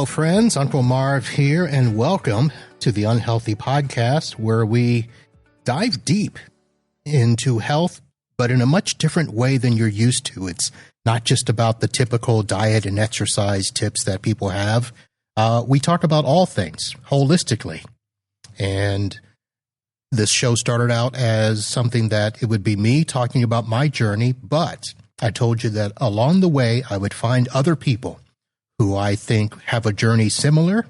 Hello, friends. Uncle Marv here, and welcome to the Unhealthy Podcast, where we dive deep into health, but in a much different way than you're used to. It's not just about the typical diet and exercise tips that people have. We talk about all things holistically. And this show started out as something that it would be me talking about my journey, but I told you that along the way, I would find other people who I think have a journey similar,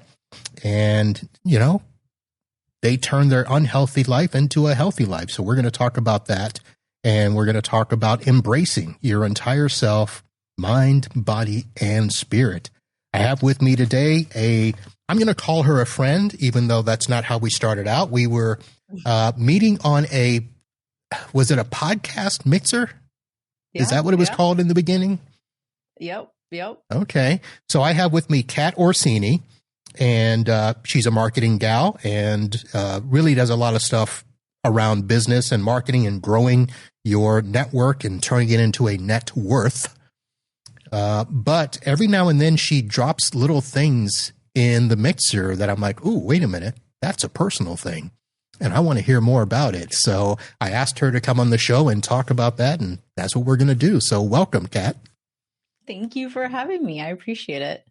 and, you know, they turn their unhealthy life into a healthy life. So we're going to talk about that, and we're going to talk about embracing your entire self, mind, body, and spirit. I have with me today I'm going to call her a friend, even though that's not how we started out. We were meeting on was it a podcast mixer? Yeah, Is that what it was called in the beginning? Yep. Okay. So I have with me Cat Orsini, and she's a marketing gal and really does a lot of stuff around business and marketing and growing your network and turning it into a net worth. But every now and then she drops little things in the mixer that I'm like, ooh, wait a minute, that's a personal thing, and I want to hear more about it. So I asked her to come on the show and talk about that, and that's what we're going to do. So welcome, Kat. Thank you for having me. I appreciate it.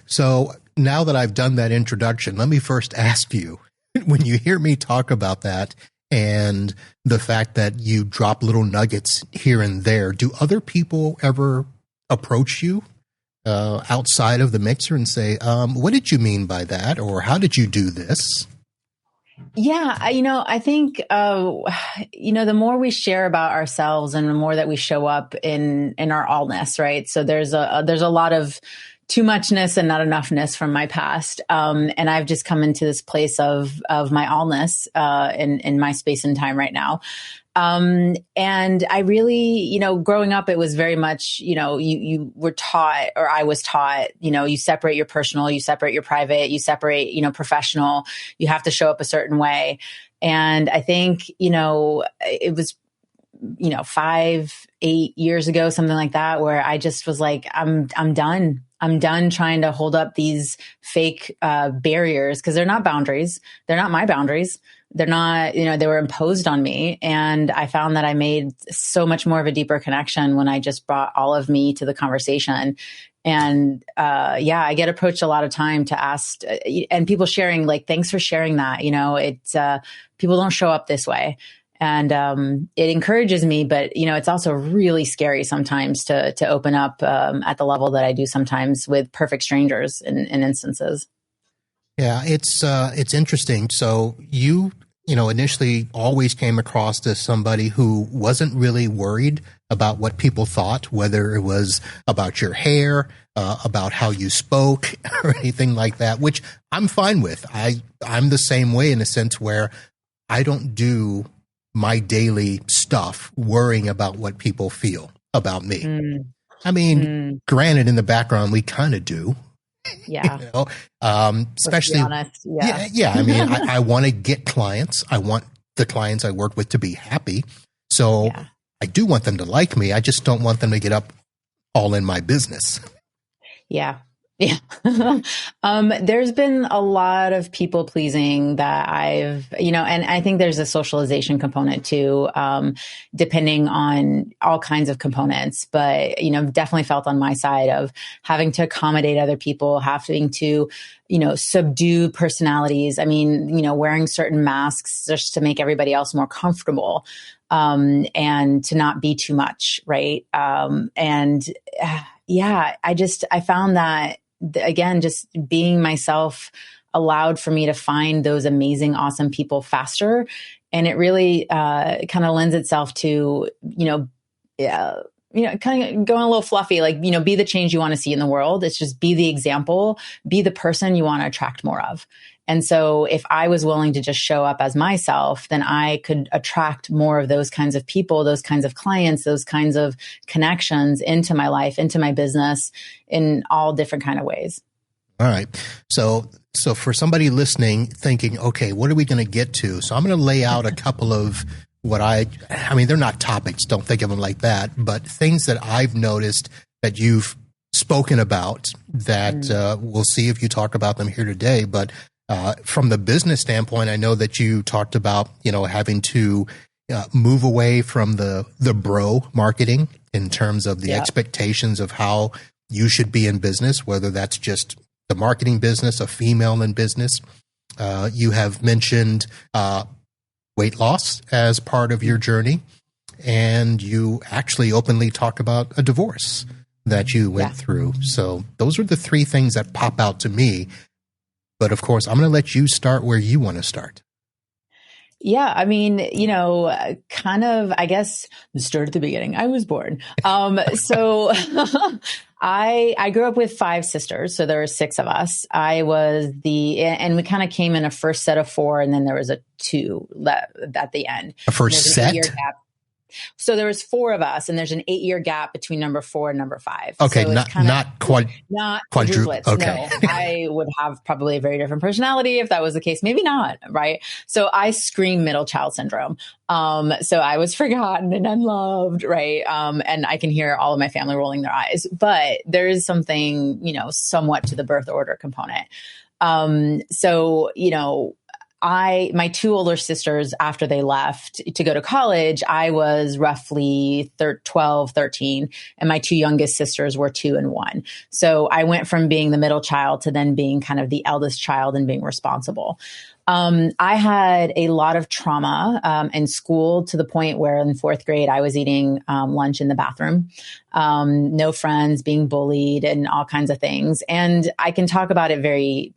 So now that I've done that introduction, let me first ask you, when you hear me talk about that and the fact that you drop little nuggets here and there, do other people ever approach you outside of the mixer and say, what did you mean by that? Or how did you do this? Yeah. I think, the more we share about ourselves and the more that we show up in our allness, right? So there's a lot of too muchness and not enoughness from my past. And I've just come into this place of my allness, in my space and time right now. And I really, growing up, it was very much, you were taught, or I was taught, you separate your personal, you separate your private, you separate, professional, you have to show up a certain way. And I think, it was, 5-8 years ago, something like that, where I just was like, I'm done. I'm done trying to hold up these fake barriers, because they're not boundaries. They're not my boundaries. They're not, they were imposed on me. And I found that I made so much more of a deeper connection when I just brought all of me to the conversation. And I get approached a lot of time to ask, and people sharing, like, thanks for sharing that. People don't show up this way. And it encourages me, but, it's also really scary sometimes to open up at the level that I do sometimes with perfect strangers in instances. Yeah, it's interesting. So you initially always came across as somebody who wasn't really worried about what people thought, whether it was about your hair, about how you spoke, or anything like that, which I'm fine with. I'm the same way, in a sense where I don't do my daily stuff worrying about what people feel about me. I mean, granted, in the background, we kind of do. Yeah. Especially, let's be honest. Yeah. I mean, I want to get clients. I want the clients I work with to be happy. So I do want them to like me. I just don't want them to get up all in my business. Yeah. Yeah. There's been a lot of people pleasing that I've, and I think there's a socialization component too, depending on all kinds of components, but, definitely felt on my side of having to accommodate other people, having to, subdue personalities. I mean, wearing certain masks just to make everybody else more comfortable, and to not be too much. Right. I found that, again, just being myself allowed for me to find those amazing, awesome people faster. And it really kind of lends itself to, kind of going a little fluffy, like, be the change you want to see in the world. It's just be the example, be the person you want to attract more of. And so if I was willing to just show up as myself, then I could attract more of those kinds of people, those kinds of clients, those kinds of connections into my life, into my business, in all different kind of ways. All right. So for somebody listening, thinking, okay, what are we going to get to? So I'm going to lay out a couple of I mean, they're not topics. Don't think of them like that, but things that I've noticed that you've spoken about that we'll see if you talk about them here today. But from the business standpoint, I know that you talked about, having to move away from the bro marketing in terms of the expectations of how you should be in business, whether that's just the marketing business, a female in business. You have mentioned weight loss as part of your journey, and you actually openly talk about a divorce that you went through. So those are the three things that pop out to me. But of course, I'm going to let you start where you want to start. Yeah. I mean, kind of, I guess, start at the beginning. I was born. So I grew up with 5 sisters. So there were 6 of us. I was and we kind of came in a first set of 4, and then there was a 2 at the end. A first set? So there was 4 of us, and there's an 8-year gap between number 4 and number 5. Okay, so not quadruplets. Okay. No, I would have probably a very different personality if that was the case. Maybe not, right? So I scream middle child syndrome. So I was forgotten and unloved, right? And I can hear all of my family rolling their eyes. But there is something, somewhat to the birth order component. My 2 older sisters, after they left to go to college, I was roughly 12, 13, and my 2 youngest sisters were 2 and 1. So I went from being the middle child to then being kind of the eldest child and being responsible. I had a lot of trauma in school, to the point where in 4th grade, I was eating lunch in the bathroom, no friends, being bullied, and all kinds of things. And I can talk about it very,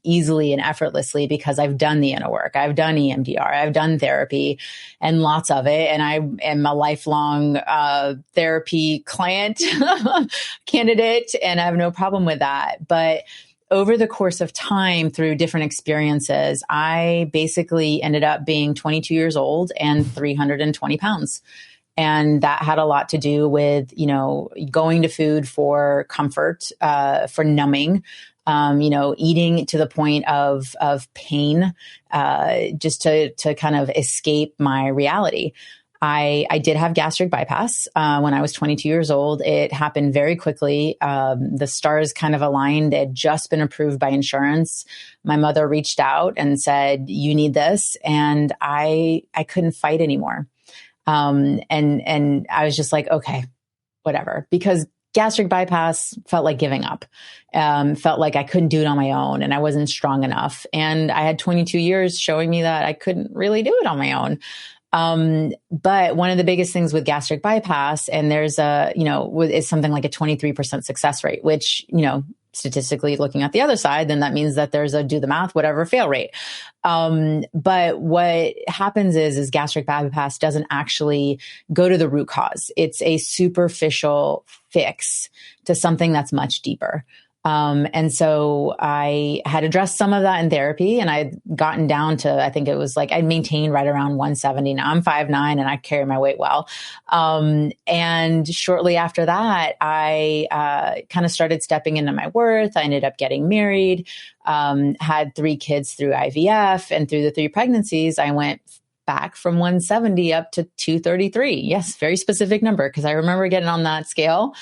easily and effortlessly because I've done the inner work. I've done EMDR. I've done therapy and lots of it. And I am a lifelong therapy client candidate, and I have no problem with that. But over the course of time, through different experiences, I basically ended up being 22 years old and 320 pounds. And that had a lot to do with, going to food for comfort, for numbing, eating to the point of pain, just to kind of escape my reality. I did have gastric bypass when I was 22 years old. It happened very quickly. The stars kind of aligned. It had just been approved by insurance. My mother reached out and said, "You need this." And I couldn't fight anymore. And I was just like, okay, whatever, because gastric bypass felt like giving up, felt like I couldn't do it on my own and I wasn't strong enough. And I had 22 years showing me that I couldn't really do it on my own. But one of the biggest things with gastric bypass, and there's is something like a 23% success rate, which, statistically looking at the other side, then that means that there's a do the math, whatever fail rate. But what happens is gastric bypass doesn't actually go to the root cause. It's a superficial fix to something that's much deeper. And so I had addressed some of that in therapy, and I'd gotten down to, I think it was like, I maintained right around 170. Now I'm 5'9" and I carry my weight well. And shortly after that, I, kind of started stepping into my worth. I ended up getting married, had 3 kids through IVF, and through the 3 pregnancies, I went back from 170 up to 233. Yes, very specific number, because I remember getting on that scale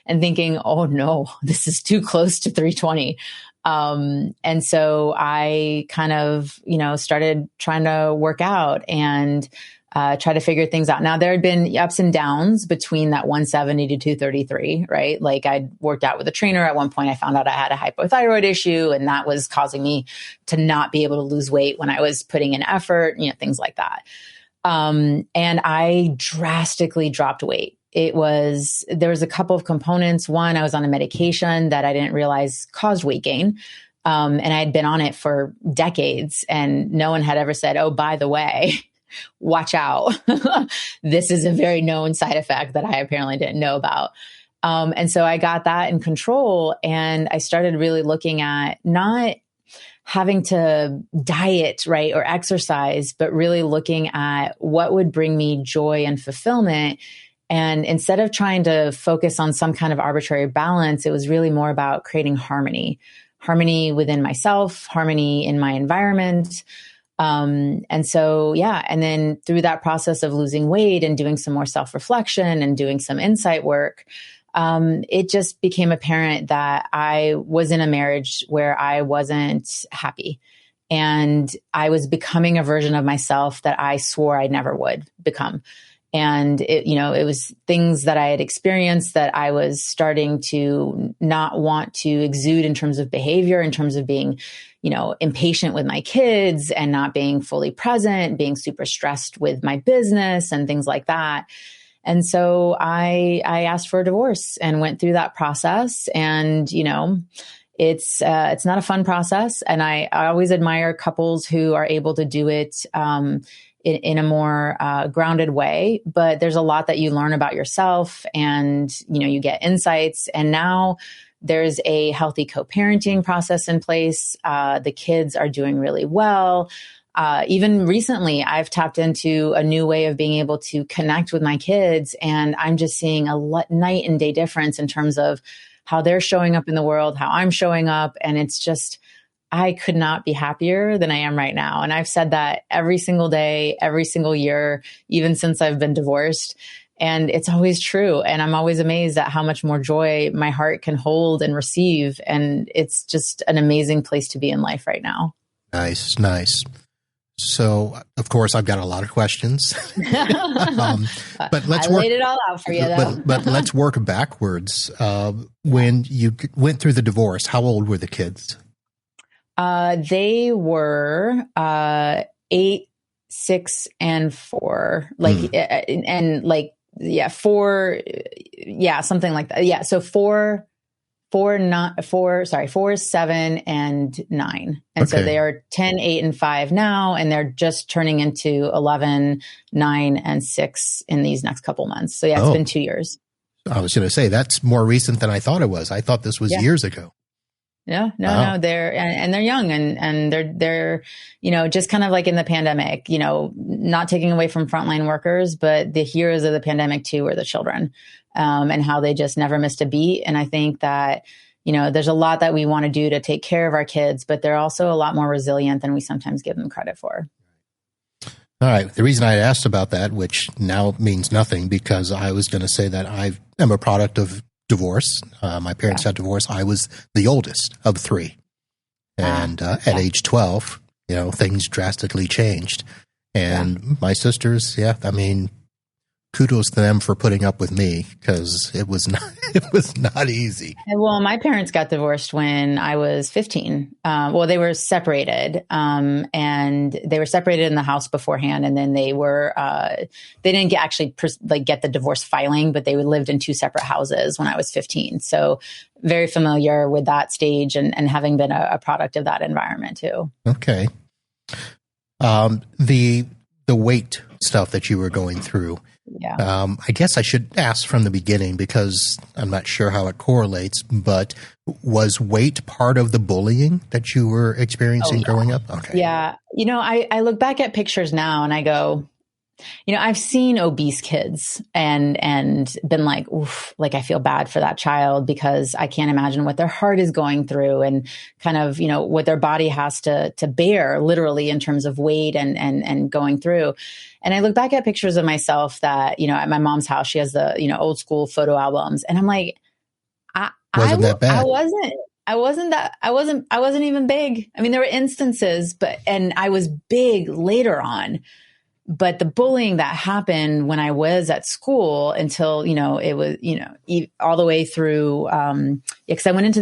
and thinking, oh no, this is too close to 320. And so I kind of, started trying to work out and try to figure things out. Now, there had been ups and downs between that 170 to 233, right? Like I'd worked out with a trainer. At one point, I found out I had a hypothyroid issue, and that was causing me to not be able to lose weight when I was putting in effort, things like that. And I drastically dropped weight. There was a couple of components. One, I was on a medication that I didn't realize caused weight gain. And I had been on it for decades, and no one had ever said, oh, by the way, watch out. This is a very known side effect that I apparently didn't know about. And so I got that in control, and I started really looking at not having to diet, right, or exercise, but really looking at what would bring me joy and fulfillment. And instead of trying to focus on some kind of arbitrary balance, it was really more about creating harmony within myself, harmony in my environment. And so, and then through that process of losing weight and doing some more self-reflection and doing some insight work, it just became apparent that I was in a marriage where I wasn't happy. And I was becoming a version of myself that I swore I never would become. And it was things that I had experienced that I was starting to not want to exude in terms of behavior, in terms of being, impatient with my kids and not being fully present, being super stressed with my business and things like that. And so I asked for a divorce and went through that process. And, it's not a fun process. And I always admire couples who are able to do it, in a more grounded way. But there's a lot that you learn about yourself, and, you get insights. And now there's a healthy co-parenting process in place. The kids are doing really well. Even recently, I've tapped into a new way of being able to connect with my kids. And I'm just seeing a night and day difference in terms of how they're showing up in the world, how I'm showing up. And it's just, I could not be happier than I am right now. And I've said that every single day, every single year, even since I've been divorced. And it's always true. And I'm always amazed at how much more joy my heart can hold and receive. And it's just an amazing place to be in life right now. Nice, nice. So, of course, I've got a lot of questions, but let's laid it all out for you, though. but let's work backwards. When you went through the divorce, how old were the kids? They were 8, 6, and 4. Four, something like that. Yeah, so 4, 7, and 9. And okay. So they are 10, 8, and 5 now, and they're just turning into 11, 9, and 6 in these next couple months. So it's been 2 years. I was going to say that's more recent than I thought it was. I thought this was years ago. No, wow. They're young and they're, just kind of like in the pandemic, not taking away from frontline workers, but the heroes of the pandemic too were the children, and how they just never missed a beat. And I think that, there's a lot that we want to do to take care of our kids, but they're also a lot more resilient than we sometimes give them credit for. All right. The reason I asked about that, which now means nothing, because I was going to say that I am a product of divorce. My parents got divorced. I was the oldest of 3. And at age 12, things drastically changed. And my sisters, kudos to them for putting up with me, because it was not easy. Well, my parents got divorced when I was 15. They were separated, and they were separated in the house beforehand, and then they didn't get the divorce filing, but they lived in 2 separate houses when I was 15. So very familiar with that stage and having been a product of that environment too. Okay. The weight stuff that you were going through. Yeah. I guess I should ask from the beginning, because I'm not sure how it correlates, but was weight part of the bullying that you were experiencing growing up? Okay. Yeah. I look back at pictures now and I go, I've seen obese kids and been like, oof, like I feel bad for that child, because I can't imagine what their heart is going through and kind of, what their body has to bear literally in terms of weight and going through. And I look back at pictures of myself that, at my mom's house, she has the, old school photo albums. And I'm like, wasn't that bad? I wasn't even big. I mean, there were instances, and I was big later on. But the bullying that happened when I was at school until, it was, all the way through, because I went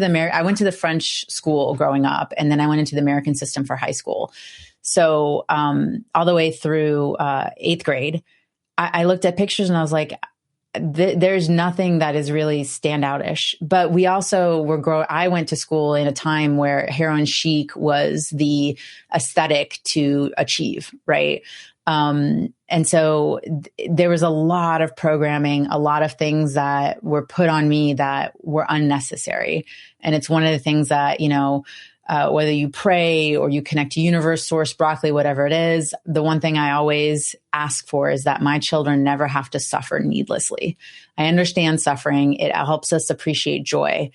to the French school growing up, and then I went into the American system for high school. So, all the way through, 8th grade, I looked at pictures and I was like, there's nothing that is really standoutish. But we also I went to school in a time where heroin chic was the aesthetic to achieve, right? And so there was a lot of programming, a lot of things that were put on me that were unnecessary. And it's one of the things that, whether you pray or you connect to universe, source, broccoli, whatever it is, the one thing I always ask for is that my children never have to suffer needlessly. I understand suffering. It helps us appreciate joy.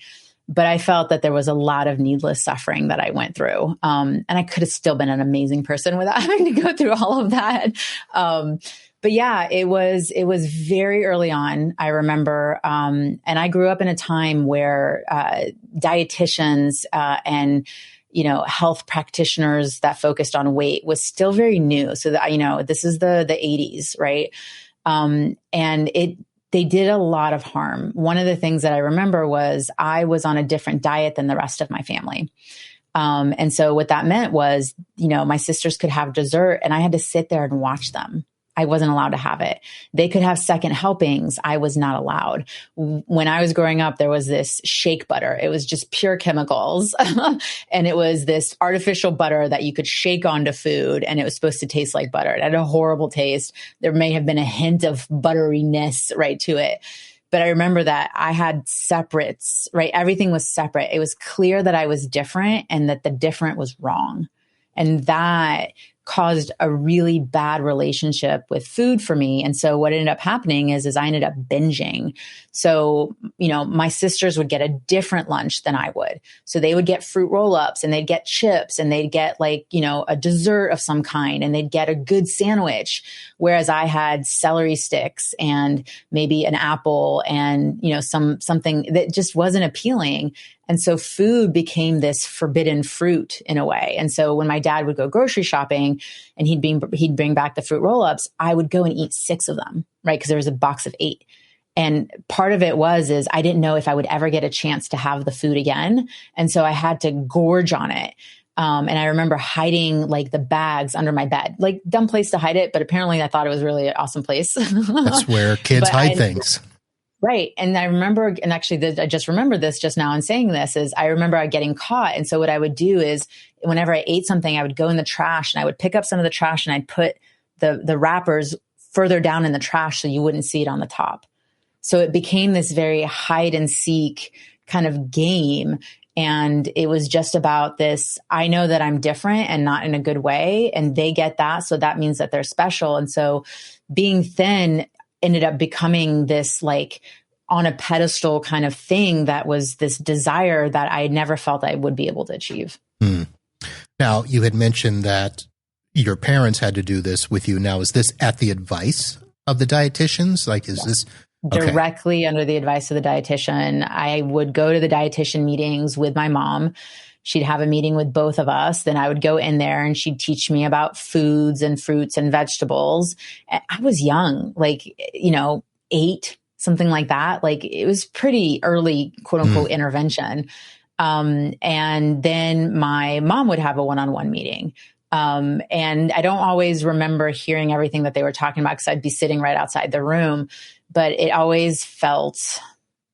But I felt that there was a lot of needless suffering that I went through. And I could have still been an amazing person without having to go through all of that. But yeah, it was very early on. I remember, and I grew up in a time where dietitians and health practitioners that focused on weight was still very new. So that this is the 80s, right? And they did a lot of harm. One of the things that I remember was I was on a different diet than the rest of my family. And so what that meant was, my sisters could have dessert and I had to sit there and watch them. I wasn't allowed to have it. They could have second helpings. I was not allowed. When I was growing up, there was this shake butter. It was just pure chemicals. And it was this artificial butter that you could shake onto food. And it was supposed to taste like butter. It had a horrible taste. There may have been a hint of butteriness right to it. But I remember that I had separates, right? Everything was separate. It was clear that I was different and that the different was wrong. And that caused a really bad relationship with food for me. And so what ended up happening is I ended up binging. So, my sisters would get a different lunch than I would. So they would get fruit roll-ups and they'd get chips and they'd get a dessert of some kind and they'd get a good sandwich. Whereas I had celery sticks and maybe an apple and, something that just wasn't appealing. And so food became this forbidden fruit in a way. And so when my dad would go grocery shopping and he'd bring back the fruit roll-ups, I would go and eat 6 of them, right? Because there was a box of 8. And part of it is I didn't know if I would ever get a chance to have the food again. And so I had to gorge on it. And I remember hiding the bags under my bed, dumb place to hide it. But apparently I thought it was really an awesome place. That's where kids hide things. Right. And I remember, and actually I just remembered this just now in saying this, is I remember getting caught. And so what I would do is whenever I ate something, I would go in the trash and I would pick up some of the trash and I'd put the wrappers further down in the trash so you wouldn't see it on the top. So it became this very hide and seek kind of game. And it was just about this, I know that I'm different and not in a good way. And they get that. So that means that they're special. And so being thin ended up becoming this on a pedestal kind of thing that was this desire that I never felt I would be able to achieve. Now, you had mentioned that your parents had to do this with you. Now, is this at the advice of the dietitians? Is this directly under the advice of the dietitian? I would go to the dietitian meetings with my mom. She'd have a meeting with both of us. Then I would go in there and she'd teach me about foods and fruits and vegetables. I was young, 8, something like that. It was pretty early, quote unquote, intervention. And then my mom would have a one-on-one meeting. And I don't always remember hearing everything that they were talking about because I'd be sitting right outside the room, but it always felt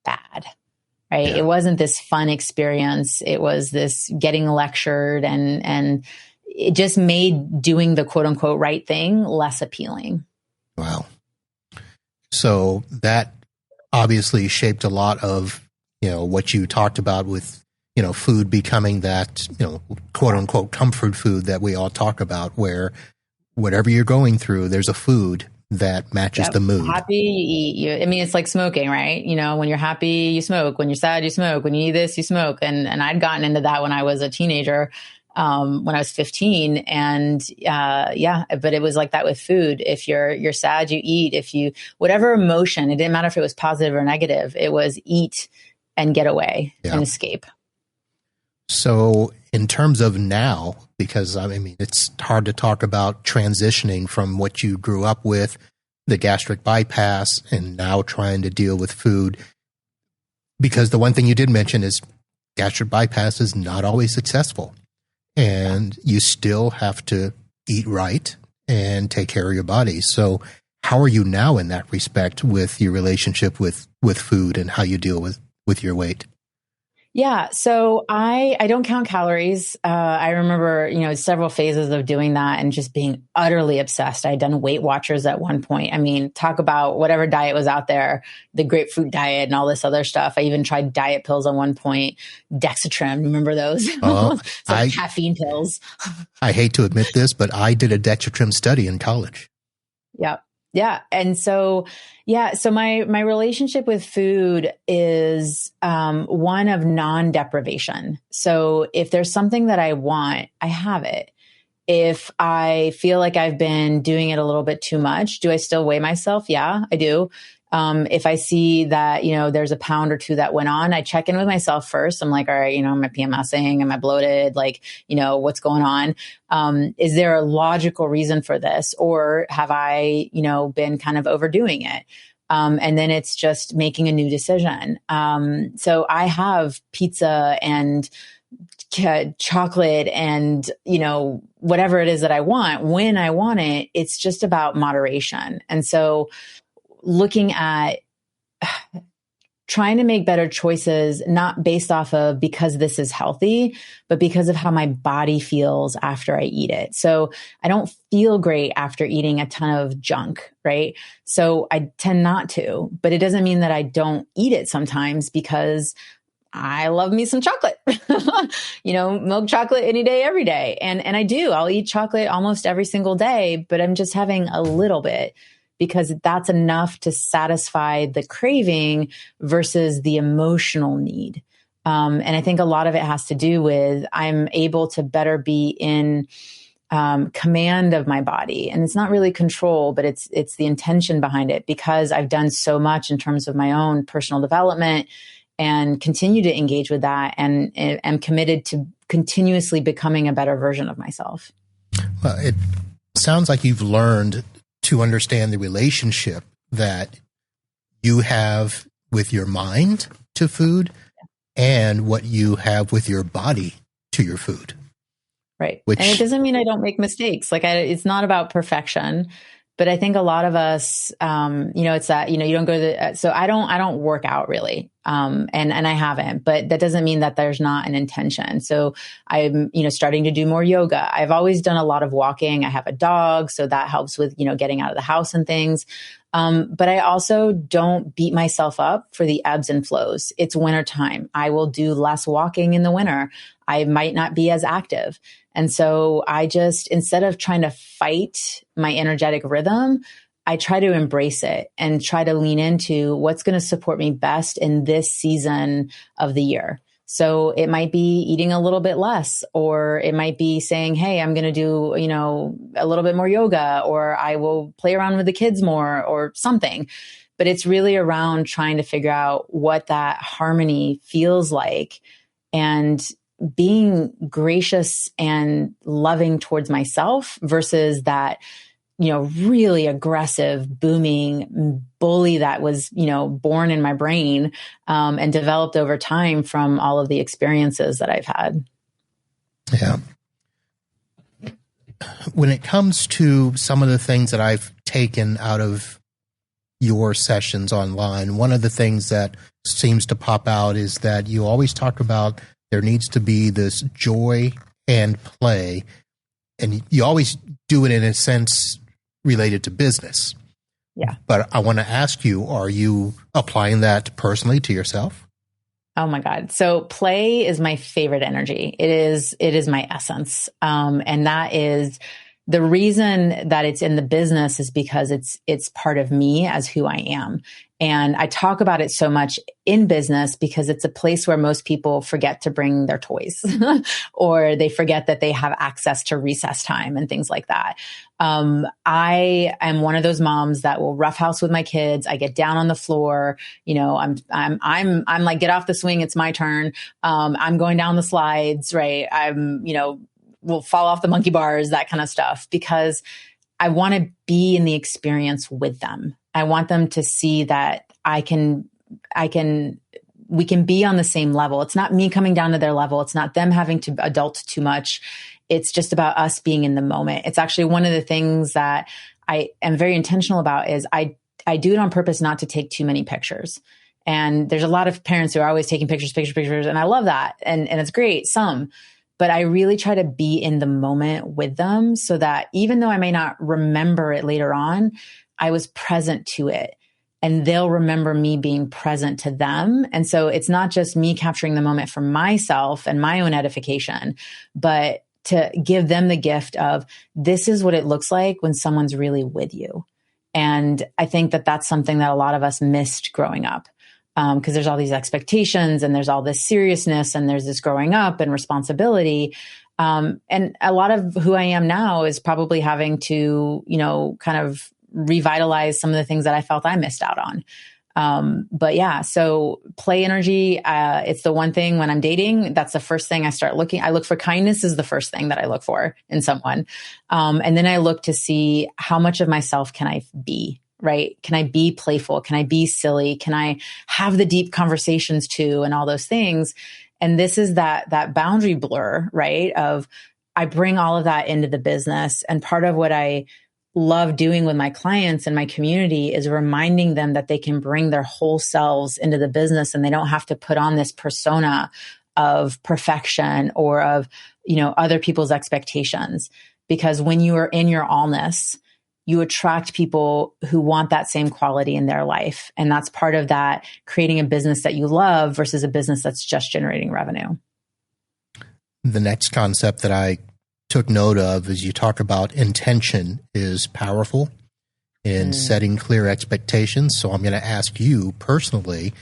bad. Right. Yeah. It wasn't this fun experience. It was this getting lectured and it just made doing the quote unquote right thing less appealing. Wow. So that obviously shaped a lot of, what you talked about with, food becoming that, quote unquote comfort food that we all talk about, where whatever you're going through, there's a food that matches the mood. Happy, you eat. It's like smoking, right? When you're happy, you smoke. When you're sad, you smoke. When you eat this, you smoke. And I'd gotten into that when I was a teenager, when I was 15. And but it was like that with food. If you're sad, you eat. If you, whatever emotion, it didn't matter if it was positive or negative, it was eat and get away and escape. So in terms of now, because it's hard to talk about transitioning from what you grew up with, the gastric bypass, and now trying to deal with food. Because the one thing you did mention is gastric bypass is not always successful. And you still have to eat right and take care of your body. So how are you now in that respect with your relationship with food and how you deal with your weight? Yeah. So I don't count calories. I remember, several phases of doing that and just being utterly obsessed. I had done Weight Watchers at one point. Talk about whatever diet was out there, the grapefruit diet and all this other stuff. I even tried diet pills at one point. Dexatrim. Remember those? Caffeine pills. I hate to admit this, but I did a Dexatrim study in college. Yep. Yeah. And so my relationship with food is one of non-deprivation. So if there's something that I want, I have it. If I feel like I've been doing it a little bit too much, do I still weigh myself? Yeah, I do. If I see that, there's a pound or two that went on, I check in with myself first. I'm like, all right, am I PMSing? Am I bloated? Like, what's going on? Is there a logical reason for this? Or have I, been kind of overdoing it? And then it's just making a new decision. So I have pizza and chocolate and, whatever it is that I want, when I want it. It's just about moderation. And so looking at trying to make better choices, not based off of because this is healthy, but because of how my body feels after I eat it. So I don't feel great after eating a ton of junk, right? So I tend not to, but it doesn't mean that I don't eat it sometimes, because I love me some chocolate, milk chocolate any day, every day. And I do, I'll eat chocolate almost every single day, but I'm just having a little bit, because that's enough to satisfy the craving versus the emotional need. And I think a lot of it has to do with I'm able to better be in command of my body. And it's not really control, but it's the intention behind it, because I've done so much in terms of my own personal development and continue to engage with that, and am committed to continuously becoming a better version of myself. Well, it sounds like you've learned to understand the relationship that you have with your mind to food and what you have with your body to your food. Right. And it doesn't mean I don't make mistakes. Like it's not about perfection, but I think a lot of us, it's that, you don't go to so I don't work out really. And I haven't, but that doesn't mean that there's not an intention. So I'm, starting to do more yoga. I've always done a lot of walking. I have a dog, so that helps with, getting out of the house and things. But I also don't beat myself up for the ebbs and flows. It's wintertime. I will do less walking in the winter. I might not be as active. And so I just, instead of trying to fight my energetic rhythm, I try to embrace it and try to lean into what's going to support me best in this season of the year. So it might be eating a little bit less, or it might be saying, hey, I'm going to do, a little bit more yoga, or I will play around with the kids more, or something. But it's really around trying to figure out what that harmony feels like, and being gracious and loving towards myself versus that, really aggressive, booming bully that was, born in my brain, and developed over time from all of the experiences that I've had. Yeah. When it comes to some of the things that I've taken out of your sessions online, one of the things that seems to pop out is that you always talk about there needs to be this joy and play, and you always do it in a sense related to business. Yeah. But I want to ask you, are you applying that personally to yourself? Oh my God. So play is my favorite energy. It is my essence. And that is the reason that it's in the business is because it's part of me as who I am. And I talk about it so much in business because it's a place where most people forget to bring their toys or they forget that they have access to recess time and things like that. I am one of those moms that will roughhouse with my kids. I get down on the floor. I'm like, get off the swing. It's my turn. I'm going down the slides, right? Will fall off the monkey bars, that kind of stuff, because I want to be in the experience with them. I want them to see that we can be on the same level. It's not me coming down to their level. It's not them having to adult too much. It's just about us being in the moment. It's actually one of the things that I am very intentional about is I do it on purpose not to take too many pictures. And there's a lot of parents who are always taking pictures. And I love that. And it's great. But I really try to be in the moment with them so that even though I may not remember it later on, I was present to it and they'll remember me being present to them. And so it's not just me capturing the moment for myself and my own edification, but to give them the gift of this is what it looks like when someone's really with you. And I think that that's something that a lot of us missed growing up. Because there's all these expectations and there's all this seriousness and there's this growing up and responsibility. And a lot of who I am now is probably having to, kind of revitalize some of the things that I felt I missed out on. But yeah, so play energy, it's the one thing when I'm dating, that's the first thing I start looking. I look for kindness is the first thing that I look for in someone. And then I look to see how much of myself can I be, right? Can I be playful? Can I be silly? Can I have the deep conversations too? And all those things. And this is that boundary blur, right? Of I bring all of that into the business. And part of what I love doing with my clients and my community is reminding them that they can bring their whole selves into the business and they don't have to put on this persona of perfection or of, other people's expectations. Because when you are in your allness, you attract people who want that same quality in their life. And that's part of that, creating a business that you love versus a business that's just generating revenue. The next concept that I took note of as you talk about intention is powerful in setting clear expectations. So I'm going to ask you personally,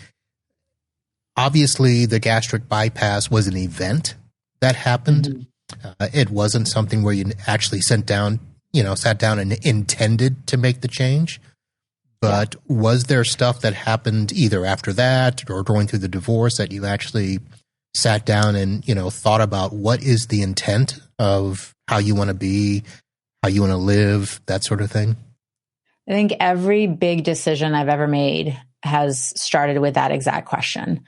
obviously the gastric bypass was an event that happened. It wasn't something where you actually sat down and intended to make the change. But was there stuff that happened either after that or going through the divorce that you actually sat down and, thought about what is the intent of how you want to be, how you want to live, that sort of thing? I think every big decision I've ever made has started with that exact question.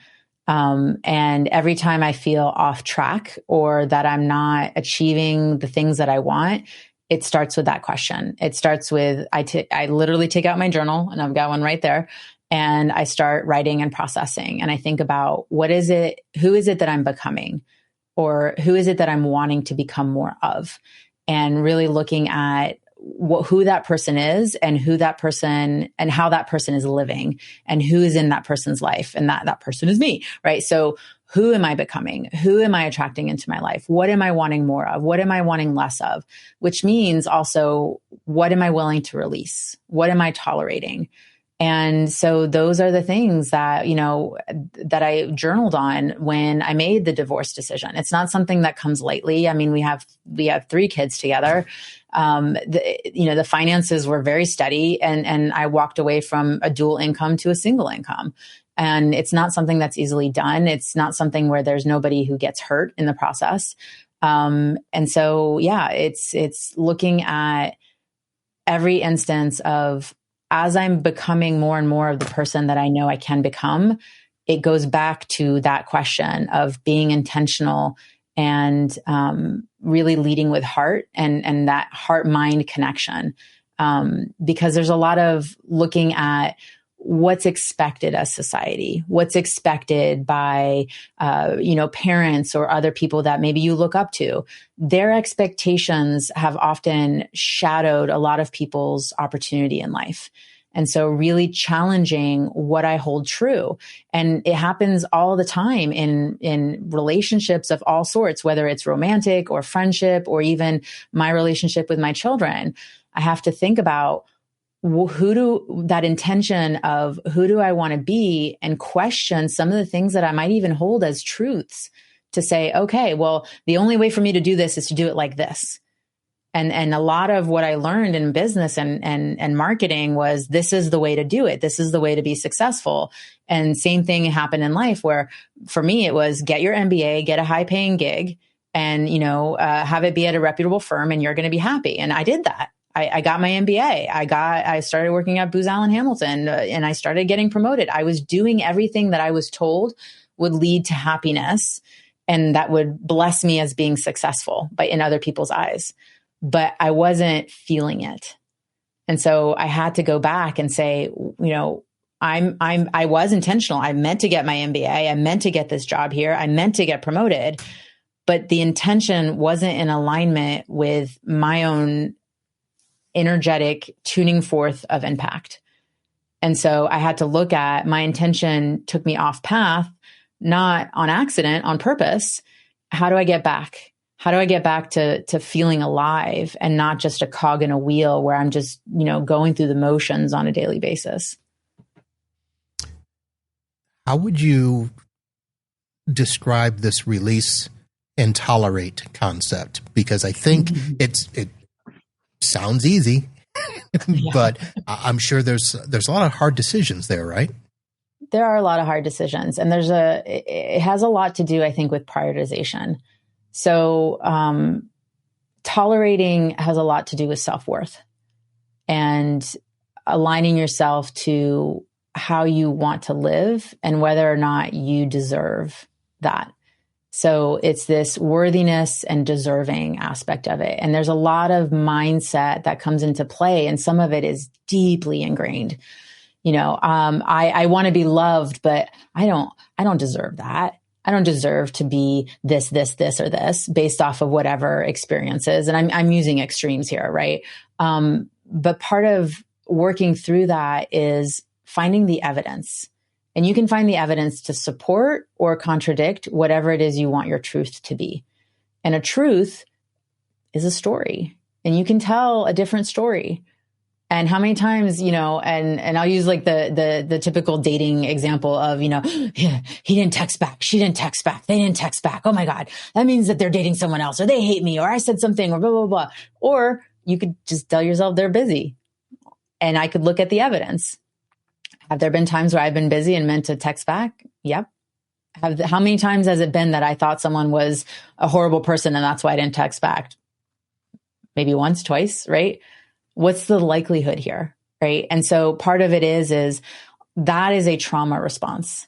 And every time I feel off track or that I'm not achieving the things that I want, it starts with that question. It starts with, I literally take out my journal, and I've got one right there, and I start writing and processing. And I think about who is it that I'm becoming, or who is it that I'm wanting to become more of, and really looking at who that person is and who that person and how that person is living and who is in that person's life. And that person is me, right? So who am I becoming? Who am I attracting into my life? What am I wanting more of? What am I wanting less of? Which means also, what am I willing to release? What am I tolerating? And so those are the things that, that I journaled on when I made the divorce decision. It's not something that comes lightly. I mean, we have 3 kids together. The finances were very steady, and I walked away from a dual income to a single income. And it's not something that's easily done. It's not something where there's nobody who gets hurt in the process. And so, it's looking at every instance of, as I'm becoming more and more of the person that I know I can become, it goes back to that question of being intentional and really leading with heart and that heart-mind connection. Because there's a lot of looking at what's expected as society, what's expected by, parents or other people that maybe you look up to. Their expectations have often shadowed a lot of people's opportunity in life. And so really challenging what I hold true. And it happens all the time in relationships of all sorts, whether it's romantic or friendship or even my relationship with my children. I have to think about that intention of who do I want to be, and question some of the things that I might even hold as truths, to say, okay, well, the only way for me to do this is to do it like this. And a lot of what I learned in business and marketing was, this is the way to do it. This is the way to be successful. And same thing happened in life, where for me, it was get your MBA, get a high paying gig, and, have it be at a reputable firm, and you're going to be happy. And I did that. I got my MBA. I started working at Booz Allen Hamilton, and I started getting promoted. I was doing everything that I was told would lead to happiness and that would bless me as being successful in other people's eyes. But I wasn't feeling it. And so I had to go back and say, I was intentional. I meant to get my MBA. I meant to get this job here. I meant to get promoted, but the intention wasn't in alignment with my own energetic tuning forth of impact. And so I had to look at, my intention took me off path, not on accident, on purpose. How do I get back? How do I get back to feeling alive and not just a cog in a wheel where I'm just, going through the motions on a daily basis? How would you describe this release and tolerate concept, because I think it sounds easy, but I'm sure there's a lot of hard decisions there, right? There are a lot of hard decisions, and it has a lot to do, I think, with prioritization. So, tolerating has a lot to do with self-worth and aligning yourself to how you want to live and whether or not you deserve that. So it's this worthiness and deserving aspect of it. And there's a lot of mindset that comes into play, and some of it is deeply ingrained. I want to be loved, but I don't deserve that. I don't deserve to be this, or this based off of whatever experiences. And I'm using extremes here, right? But part of working through that is finding the evidence. And you can find the evidence to support or contradict whatever it is you want your truth to be. And a truth is a story, and you can tell a different story. And how many times, and I'll use like the typical dating example of, he didn't text back. She didn't text back. They didn't text back. Oh my God. That means that they're dating someone else, or they hate me, or I said something, or blah, blah, blah. Or you could just tell yourself they're busy. And I could look at the evidence. Have there been times where I've been busy and meant to text back? Yep. How many times has it been that I thought someone was a horrible person and that's why I didn't text back? Maybe once, twice, right? What's the likelihood here, right? And so part of it is that is a trauma response.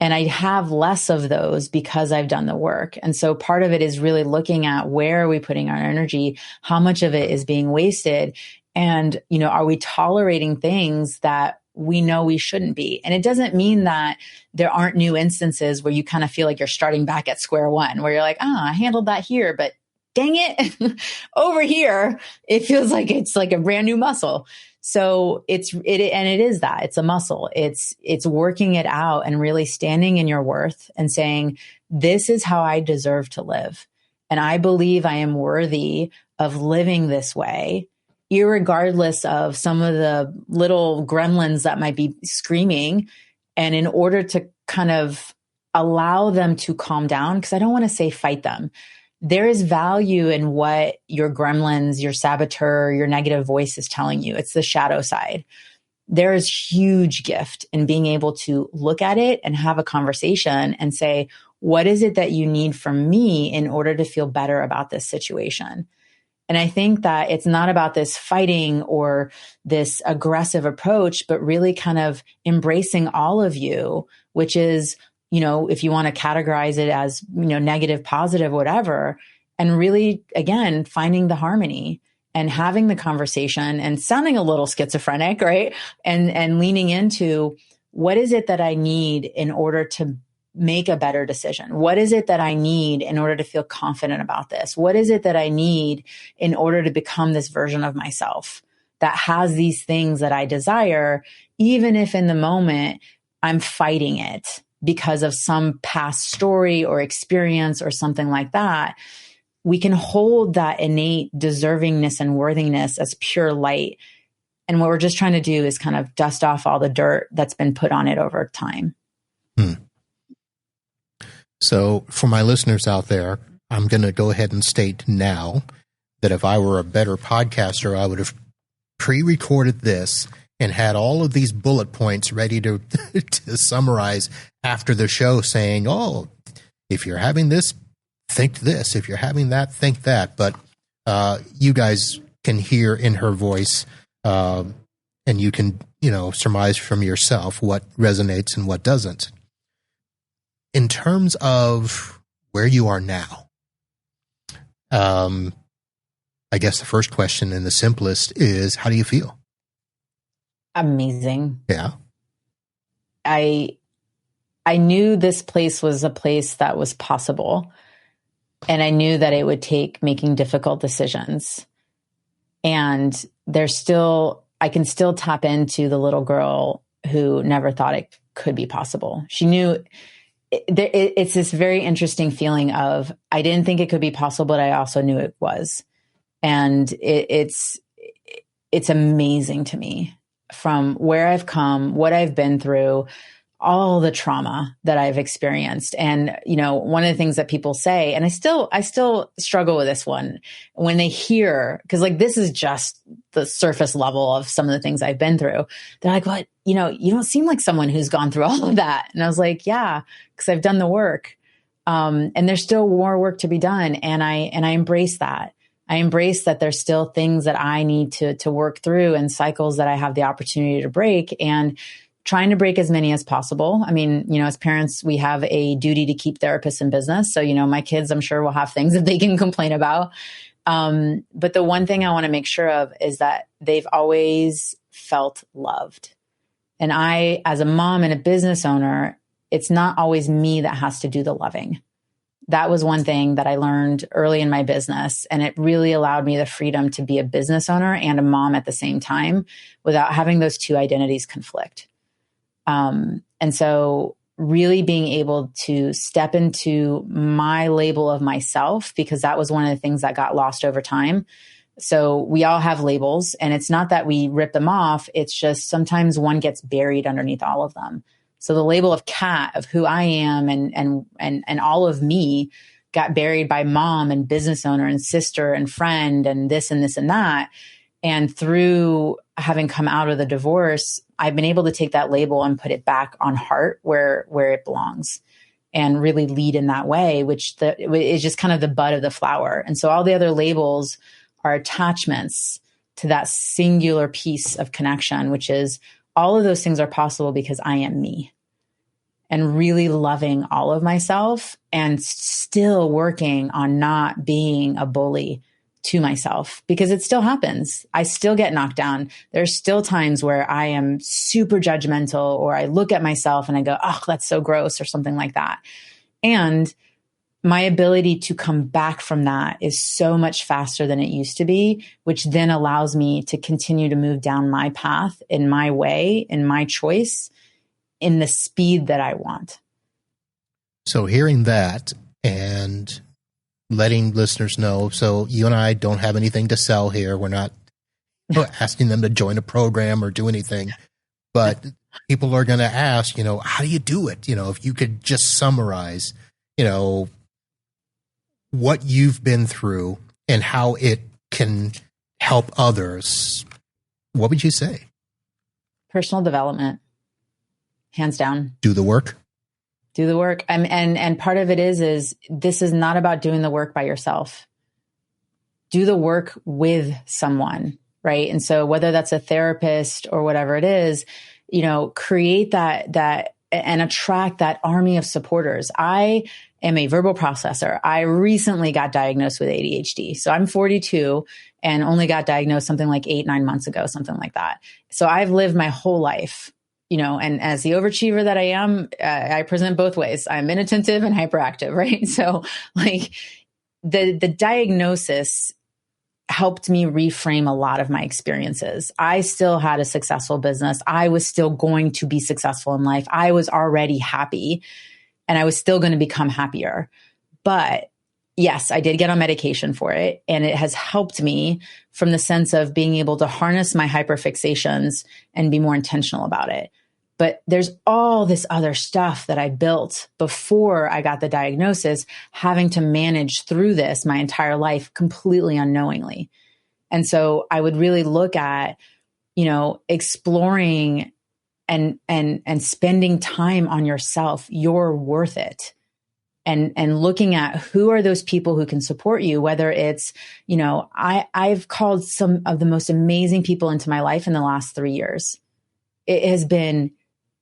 And I have less of those because I've done the work. And so part of it is really looking at where are we putting our energy? How much of it is being wasted? And, are we tolerating things that we know we shouldn't be? And it doesn't mean that there aren't new instances where you kind of feel like you're starting back at square one, where you're like, I handled that here, but dang it, over here, it feels like it's like a brand new muscle. So it is that it's a muscle. It's working it out and really standing in your worth and saying, this is how I deserve to live. And I believe I am worthy of living this way, irregardless of some of the little gremlins that might be screaming. And in order to kind of allow them to calm down, because I don't want to say fight them. There is value in what your gremlins, your saboteur, your negative voice is telling you. It's the shadow side. There is huge gift in being able to look at it and have a conversation and say, what is it that you need from me in order to feel better about this situation? And I think that it's not about this fighting or this aggressive approach, but really kind of embracing all of you, which is, if you want to categorize it as, negative, positive, whatever, and really, again, finding the harmony and having the conversation and sounding a little schizophrenic, right? And leaning into what is it that I need in order to make a better decision? What is it that I need in order to feel confident about this? What is it that I need in order to become this version of myself that has these things that I desire, even if in the moment I'm fighting it because of some past story or experience or something like that? We can hold that innate deservingness and worthiness as pure light. And what we're just trying to do is kind of dust off all the dirt that's been put on it over time. So for my listeners out there, I'm going to go ahead and state now that if I were a better podcaster, I would have pre-recorded this and had all of these bullet points ready to summarize after the show, saying, if you're having this, think this. If you're having that, think that. But you guys can hear in her voice, and you can, surmise from yourself what resonates and what doesn't. In terms of where you are now, I guess the first question and the simplest is, how do you feel? Amazing. Yeah. I knew this place was a place that was possible, and I knew that it would take making difficult decisions. And I can still tap into the little girl who never thought it could be possible. She knew it's this very interesting feeling of, I didn't think it could be possible, but I also knew it was. And it's amazing to me from where I've come, what I've been through, all the trauma that I've experienced. And, one of the things that people say, and I still struggle with this one when they hear, because like, this is just the surface level of some of the things I've been through. They're like, what, you don't seem like someone who's gone through all of that. And I was like, yeah, because I've done the work. And there's still more work to be done. And I embrace that. I embrace that there's still things that I need to work through and cycles that I have the opportunity to break, and trying to break as many as possible. I mean, as parents, we have a duty to keep therapists in business. So, my kids, I'm sure, will have things that they can complain about. But the one thing I want to make sure of is that they've always felt loved. And I, as a mom and a business owner, it's not always me that has to do the loving. That was one thing that I learned early in my business. And it really allowed me the freedom to be a business owner and a mom at the same time without having those two identities conflict. And so really being able to step into my label of myself, because that was one of the things that got lost over time. So we all have labels, and it's not that we rip them off. It's just sometimes one gets buried underneath all of them. So the label of Cat, of who I am and all of me, got buried by mom and business owner and sister and friend and this and this and that. And through having come out of the divorce, I've been able to take that label and put it back on heart where it belongs, and really lead in that way, which is just kind of the bud of the flower. And so all the other labels are attachments to that singular piece of connection, which is all of those things are possible because I am me, and really loving all of myself and still working on not being a bully to myself, because it still happens. I still get knocked down. There's still times where I am super judgmental, or I look at myself and I go, oh, that's so gross, or something like that. And my ability to come back from that is so much faster than it used to be, which then allows me to continue to move down my path in my way, in my choice, in the speed that I want. So hearing that and letting listeners know, so you and I don't have anything to sell here. We're not asking them to join a program or do anything, but people are going to ask, how do you do it? If you could just summarize, what you've been through and how it can help others, what would you say? Personal development, hands down. Do the work. Do the work. And part of it is this is not about doing the work by yourself. Do the work with someone, right? And so whether that's a therapist or whatever it is, create that and attract that army of supporters. I am a verbal processor. I recently got diagnosed with ADHD. So I'm 42 and only got diagnosed something like 8-9 months ago, something like that. So I've lived my whole life, and as the overachiever that I am, I present both ways. I'm inattentive and hyperactive, right? So like the diagnosis helped me reframe a lot of my experiences. I still had a successful business. I was still going to be successful in life. I was already happy, and I was still going to become happier. But yes, I did get on medication for it, and it has helped me from the sense of being able to harness my hyperfixations and be more intentional about it. But there's all this other stuff that I built before I got the diagnosis, having to manage through this my entire life completely unknowingly. And so I would really look at, exploring and spending time on yourself. You're worth it. And looking at who are those people who can support you, whether it's, I've called some of the most amazing people into my life in the last 3 years. It has been,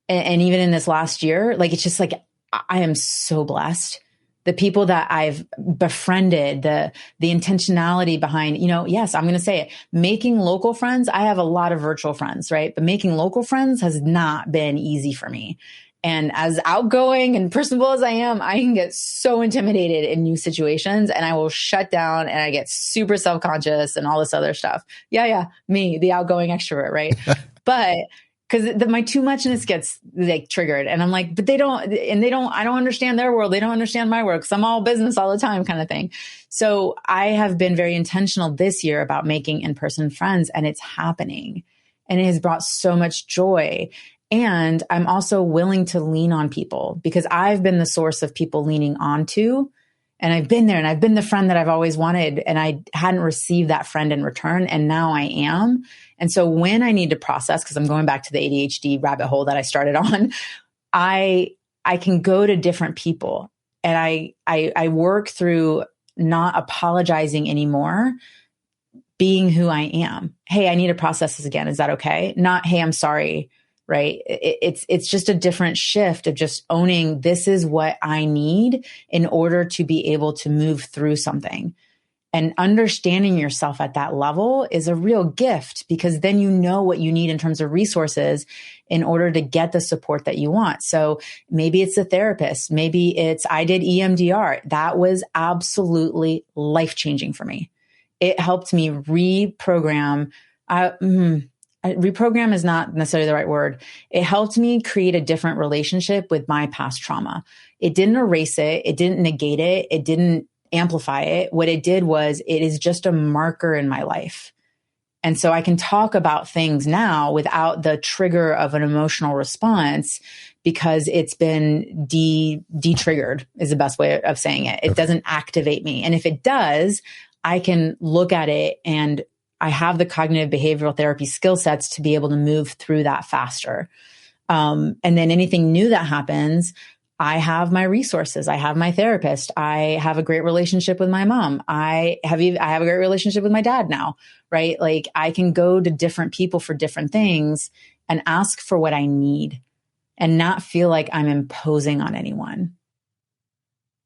and even in this last year, like, it's just like, I am so blessed. The people that I've befriended, the intentionality behind, yes, I'm going to say it, making local friends. I have a lot of virtual friends, right? But making local friends has not been easy for me. And as outgoing and personable as I am, I can get so intimidated in new situations, and I will shut down, and I get super self-conscious and all this other stuff. Yeah. Me, the outgoing extrovert, right? But because my too muchness gets like triggered, and I'm like, but I don't understand their world. They don't understand my world, because I'm all business all the time kind of thing. So I have been very intentional this year about making in-person friends, and it's happening, and it has brought so much joy. And I'm also willing to lean on people because I've been the source of people leaning onto. And I've been there and I've been the friend that I've always wanted. And I hadn't received that friend in return. And now I am. And so when I need to process, because I'm going back to the ADHD rabbit hole that I started on, I can go to different people and I work through not apologizing anymore, being who I am. Hey, I need to process this again. Is that okay? Not, hey, I'm sorry. Right. It's just a different shift of just owning this is what I need in order to be able to move through something. And understanding yourself at that level is a real gift because then you know what you need in terms of resources in order to get the support that you want. So maybe it's a therapist. Maybe it's, I did EMDR. That was absolutely life-changing for me. It helped me reprogram. Reprogram is not necessarily the right word. It helped me create a different relationship with my past trauma. It didn't erase it. It didn't negate it. It didn't amplify it. What it did was it is just a marker in my life. And so I can talk about things now without the trigger of an emotional response because it's been de-triggered is the best way of saying it. It doesn't activate me. And if it does, I can look at it and I have the cognitive behavioral therapy skill sets to be able to move through that faster. And then anything new that happens, I have my resources. I have my therapist. I have a great relationship with my mom. I have a great relationship with my dad now, right? Like I can go to different people for different things and ask for what I need and not feel like I'm imposing on anyone.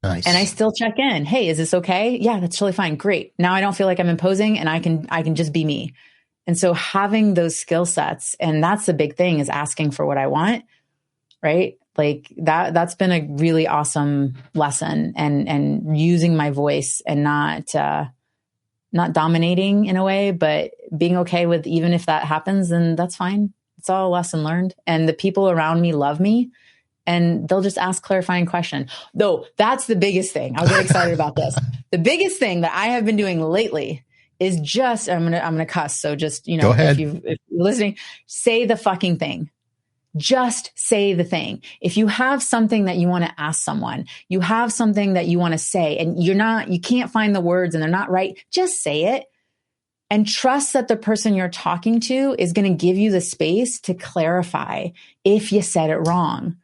Nice. And I still check in. Hey, is this okay? Yeah, that's totally fine. Great. Now I don't feel like I'm imposing and I can just be me. And so having those skill sets, and that's the big thing is asking for what I want, right? Like that's been a really awesome lesson and using my voice and not dominating in a way, but being okay with even if that happens, then that's fine. It's all a lesson learned. And the people around me love me. And they'll just ask clarifying question. Though that's the biggest thing. I was really excited about this. The biggest thing that I have been doing lately is just, I'm gonna cuss. So just, Go ahead. if you're listening, say the fucking thing. Just say the thing. If you have something that you want to ask someone, you have something that you want to say and you can't find the words and they're not right, just say it and trust that the person you're talking to is going to give you the space to clarify if you said it wrong.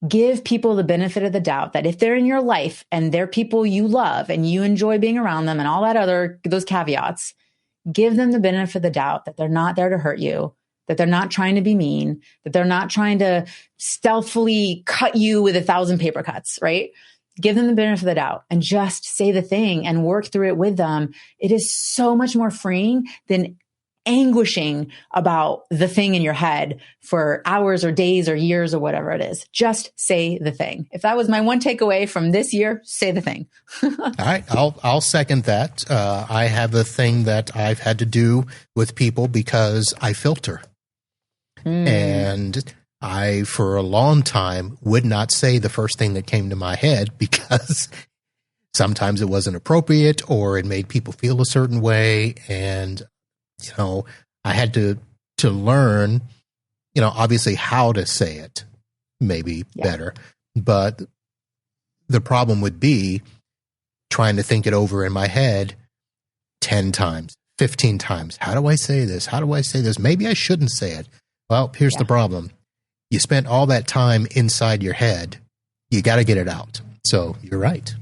Give people the benefit of the doubt that if they're in your life and they're people you love and you enjoy being around them and all that those caveats, give them the benefit of the doubt that they're not there to hurt you, that they're not trying to be mean, that they're not trying to stealthily cut you with 1,000 paper cuts, right? Give them the benefit of the doubt and just say the thing and work through it with them. It is so much more freeing than anguishing about the thing in your head for hours or days or years or whatever it is. Just say the thing. If that was my one takeaway from this year, say the thing. All right. I'll second that. I have a thing that I've had to do with people because I filter. And I, for a long time, would not say the first thing that came to my head because sometimes it wasn't appropriate or it made people feel a certain way. And I had to learn, obviously how to say it, maybe better. But the problem would be trying to think it over in my head 10 times, 15 times. How do I say this? How do I say this? Maybe I shouldn't say it. Well, here's the problem. You spent all that time inside your head. You got to get it out. So you're right.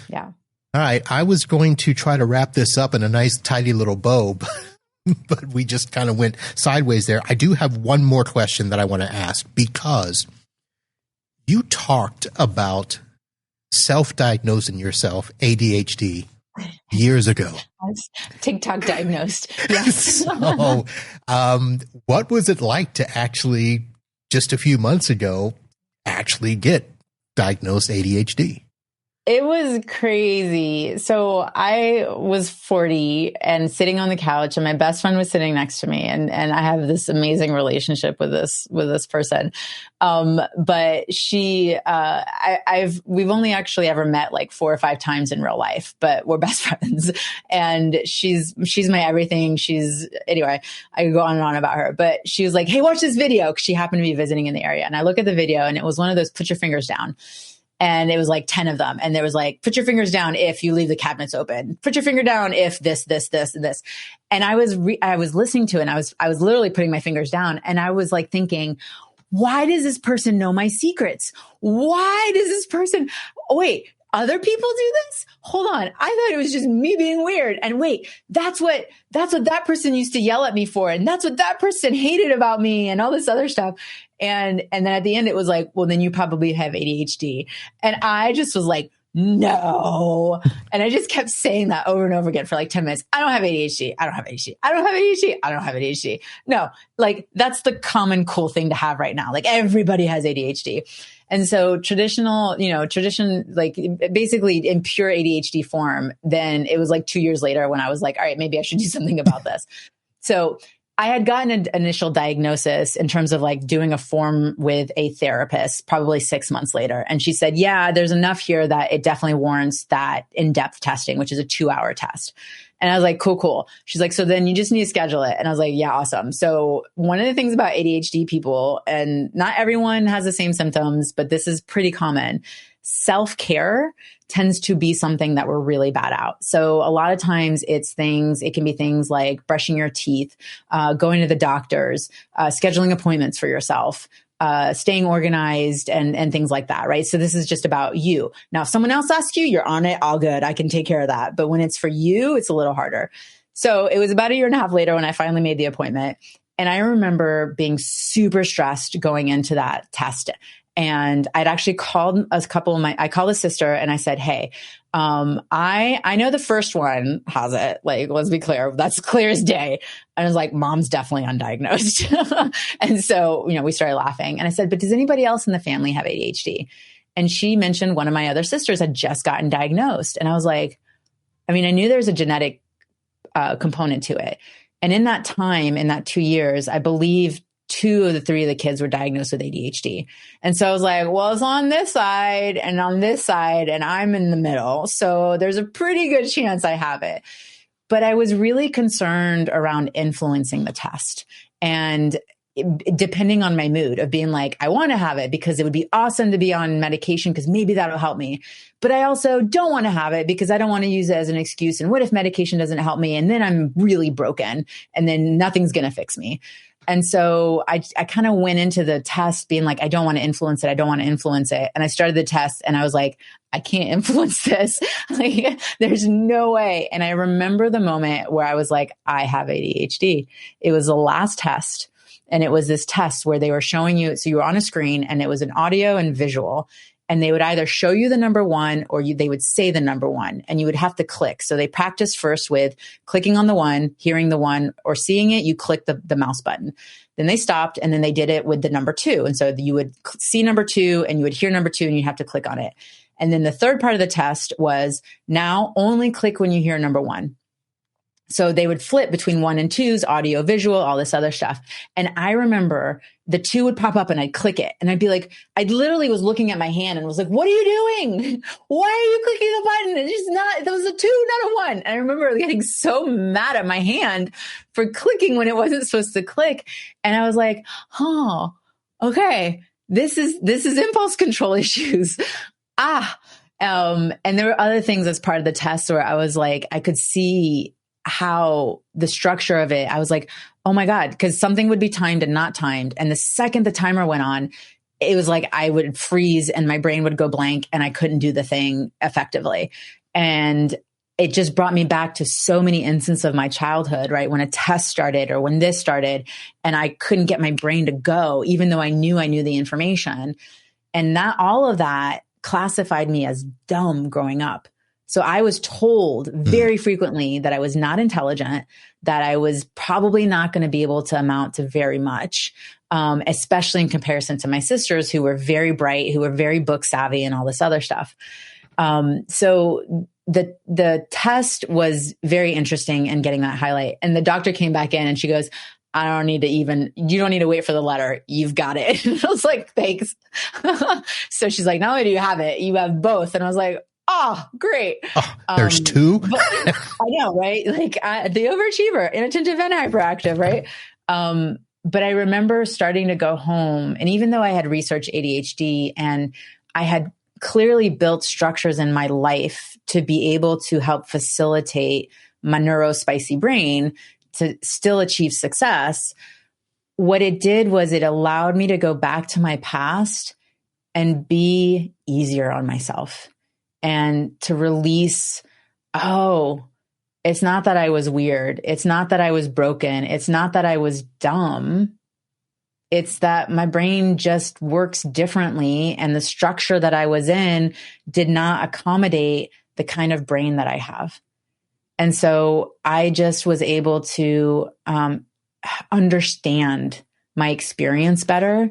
Yeah. All right. I was going to try to wrap this up in a nice, tidy little bow, but we just kind of went sideways there. I do have one more question that I want to ask because you talked about self-diagnosing yourself ADHD years ago. I was TikTok diagnosed. Yes. So, what was it like to actually, just a few months ago, actually get diagnosed ADHD? It was crazy. So I was 40 and sitting on the couch, and my best friend was sitting next to me, and I have this amazing relationship with this person. But we've only actually ever met like 4 or 5 times in real life, but we're best friends, and she's my everything. Anyway, I could go on and on about her, but she was like, "Hey, watch this video." 'Cause she happened to be visiting in the area. And I look at the video, and it was one of those put your fingers down. And it was like 10 of them. And there was like, put your fingers down if you leave the cabinets open. Put your finger down if this, this, this, and this. And I was listening to it, and I was literally putting my fingers down. And I was like thinking, why does this person know my secrets? Why does this person, wait, other people do this? Hold on. I thought it was just me being weird. And wait, that's what that person used to yell at me for. And that's what that person hated about me and all this other stuff. And then at the end, it was like, well, then you probably have ADHD. And I just was like, no. And I just kept saying that over and over again for like 10 minutes. I don't have ADHD. I don't have ADHD. I don't have ADHD. I don't have ADHD. No, like that's the common cool thing to have right now. Like everybody has ADHD. And so tradition, like basically in pure ADHD form, then it was like 2 years later when I was like, all right, maybe I should do something about this. So I had gotten an initial diagnosis in terms of like doing a form with a therapist probably 6 months later. And she said, yeah, there's enough here that it definitely warrants that in-depth testing, which is a 2-hour test. And I was like, cool. She's like, so then you just need to schedule it. And I was like, yeah, awesome. So one of the things about ADHD people, and not everyone has the same symptoms, but this is pretty common. Self-care tends to be something that we're really bad at. So a lot of times it can be things like brushing your teeth, going to the doctors, scheduling appointments for yourself, staying organized and things like that, right? So this is just about you. Now, if someone else asks you, you're on it, all good. I can take care of that. But when it's for you, it's a little harder. So it was about 1.5 years later when I finally made the appointment. And I remember being super stressed going into that test. And I'd actually called I called a sister and I said, hey, I know the first one has it. Like, let's be clear. That's clear as day. And I was like, mom's definitely undiagnosed. And so, we started laughing and I said, but does anybody else in the family have ADHD? And she mentioned one of my other sisters had just gotten diagnosed. And I was like, I knew there's a genetic component to it. And in that time, in that 2 years, I believe 2 of the 3 of the kids were diagnosed with ADHD. And so I was like, well, it's on this side and on this side, and I'm in the middle. So there's a pretty good chance I have it. But I was really concerned around influencing the test. And depending on my mood of being like, I want to have it because it would be awesome to be on medication because maybe that'll help me. But I also don't want to have it because I don't want to use it as an excuse. And what if medication doesn't help me? And then I'm really broken and then nothing's going to fix me. And so I kind of went into the test being like, I don't want to influence it. I don't want to influence it. And I started the test and I was like, I can't influence this. Like, there's no way. And I remember the moment where I was like, I have ADHD. It was the last test. And it was this test where they were showing you, so you were on a screen and it was an audio and visual. And they would either show you the number 1 or they would say the number 1 and you would have to click. So they practiced first with clicking on the 1, hearing the 1 or seeing it, you click the mouse button. Then they stopped and then they did it with the number 2. And so you would see number 2 and you would hear number 2 and you have to click on it. And then the third part of the test was now only click when you hear number 1. So they would flip between 1 and 2s, audio, visual, all this other stuff. And I remember the 2 would pop up and I'd click it. And I'd be like, I literally was looking at my hand and was like, what are you doing? Why are you clicking the button? It's just not, that was a 2, not a 1. And I remember getting so mad at my hand for clicking when it wasn't supposed to click. And I was like, okay, this is impulse control issues. And there were other things as part of the test where I was like, I could see how the structure of it, I was like, oh my God, because something would be timed and not timed. And the second the timer went on, it was like I would freeze and my brain would go blank and I couldn't do the thing effectively. And it just brought me back to so many instances of my childhood, right? When a test started or when this started and I couldn't get my brain to go, even though I knew the information. And that all of that classified me as dumb growing up. So I was told very frequently that I was not intelligent, that I was probably not going to be able to amount to very much, especially in comparison to my sisters who were very bright, who were very book savvy and all this other stuff. So the test was very interesting in getting that highlight. And the doctor came back in and she goes, you don't need to wait for the letter. You've got it. And I was like, thanks. So she's like, not only do you have it, you have both. And I was like, oh, great. Oh, there's two. I know, right? Like the overachiever, inattentive and hyperactive, right? But I remember starting to go home. And even though I had researched ADHD and I had clearly built structures in my life to be able to help facilitate my neurospicy brain to still achieve success, what it did was it allowed me to go back to my past and be easier on myself and to release, it's not that I was weird. It's not that I was broken. It's not that I was dumb. It's that my brain just works differently. And the structure that I was in did not accommodate the kind of brain that I have. And so I just was able to understand my experience better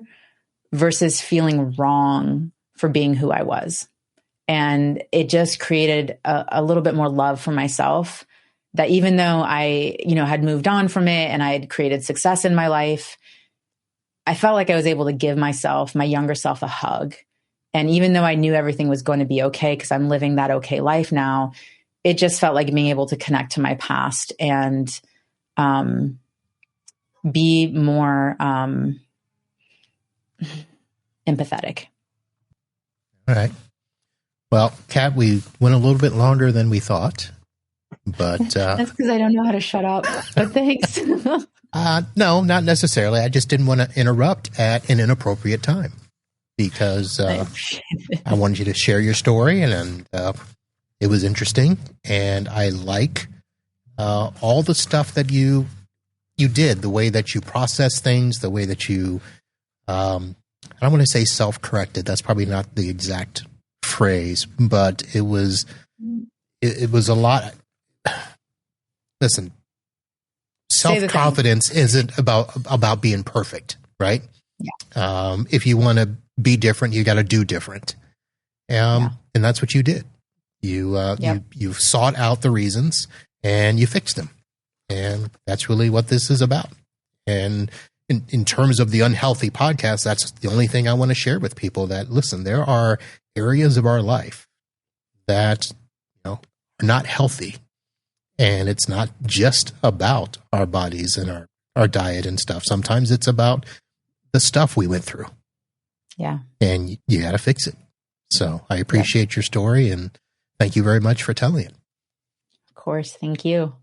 versus feeling wrong for being who I was. And it just created a little bit more love for myself, that even though I, had moved on from it and I had created success in my life, I felt like I was able to give myself, my younger self, a hug. And even though I knew everything was going to be okay, because I'm living that okay life now, it just felt like being able to connect to my past and be more empathetic. All right. Well, Kat, we went a little bit longer than we thought, but that's because I don't know how to shut up. But thanks. No, not necessarily. I just didn't want to interrupt at an inappropriate time because I wanted you to share your story, and it was interesting. And I like all the stuff that you did, the way that you process things, the way that you I don't want to say self-corrected. That's probably not the exact phrase, but it was a lot. Listen, self-confidence isn't about being perfect, right? Yeah. If you want to be different, you got to do different. And that's what you did. You sought out the reasons and you fixed them. And that's really what this is about. And in terms of the unhealthy podcast, that's the only thing I want to share with people, that listen, there are areas of our life that are not healthy. And it's not just about our bodies and our diet and stuff. Sometimes it's about the stuff we went through. Yeah. And you got to fix it. So I appreciate your story, and thank you very much for telling it. Of course. Thank you.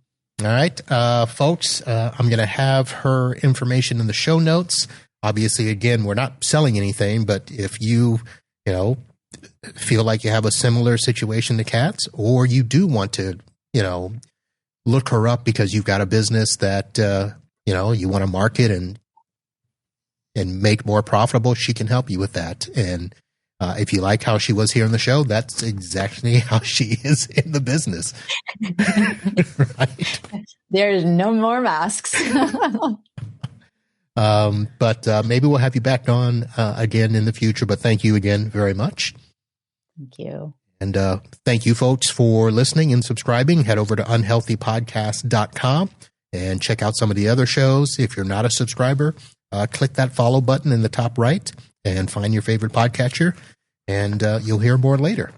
All right, folks, I'm going to have her information in the show notes. Obviously, again, we're not selling anything, but if you feel like you have a similar situation to Kat's, or you do want to, look her up because you've got a business that, you want to market and make more profitable, she can help you with that. And if you like how she was here on the show, that's exactly how she is in the business. Right? There's no more masks. But maybe we'll have you back on again in the future. But thank you again very much. Thank you. And thank you, folks, for listening and subscribing. Head over to unhealthypodcast.com and check out some of the other shows. If you're not a subscriber, click that follow button in the top right and find your favorite podcatcher, and you'll hear more later.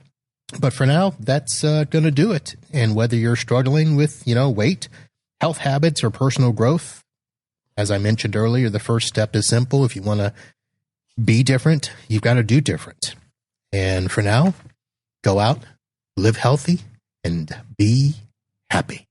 But for now, that's going to do it. And whether you're struggling with, weight, health habits, or personal growth, as I mentioned earlier, the first step is simple. If you want to be different, you've got to do different. And for now, go out, live healthy, and be happy.